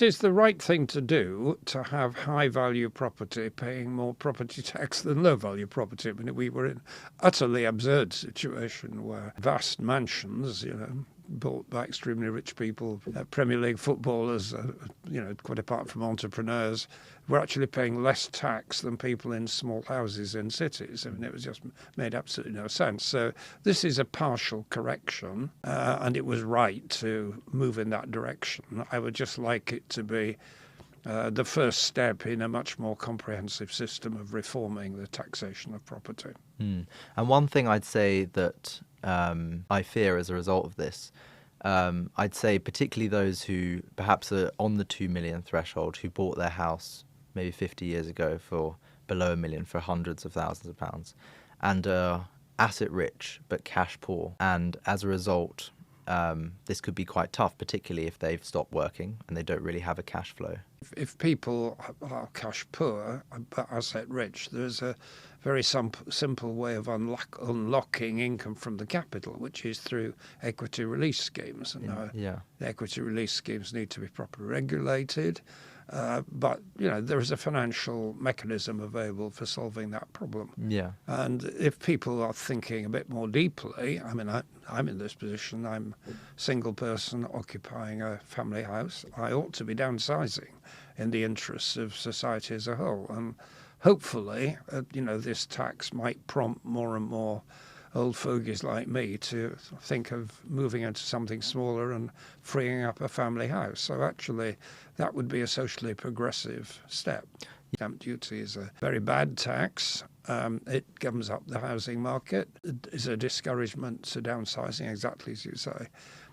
it is the right thing to do to have high-value property paying more property tax than low-value property. I mean, we were in an utterly absurd situation where vast mansions, bought by extremely rich people, Premier League footballers, quite apart from entrepreneurs, were actually paying less tax than people in small houses in cities. I mean, it was just made absolutely no sense. So this is a partial correction, and it was right to move in that direction. I would just like it to be the first step in a much more comprehensive system of reforming the taxation of property. And one thing I'd say that I fear as a result of this, I'd say particularly those who perhaps are on the 2 million threshold, who bought their house maybe 50 years ago for below $1 million for hundreds of thousands of pounds, and are asset rich but cash poor. And as a result, this could be quite tough, particularly if they've stopped working and they don't really have a cash flow. If people are cash poor but asset rich, there's a very simple way of unlocking income from the capital, which is through equity release schemes. And the equity release schemes need to be properly regulated. But there is a financial mechanism available for solving that problem. Yeah. And if people are thinking a bit more deeply, I mean, I'm in this position. I'm a single person occupying a family house. I ought to be downsizing in the interests of society as a whole. And hopefully, this tax might prompt more and more old fogies like me to think of moving into something smaller and freeing up a family house. So actually, that would be a socially progressive step. Stamp duty is a very bad tax. It gums up the housing market. It is a discouragement to downsizing, exactly as you say.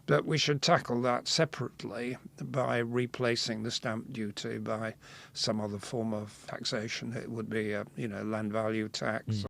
But we should tackle that separately by replacing the stamp duty by some other form of taxation. It would be a land value tax.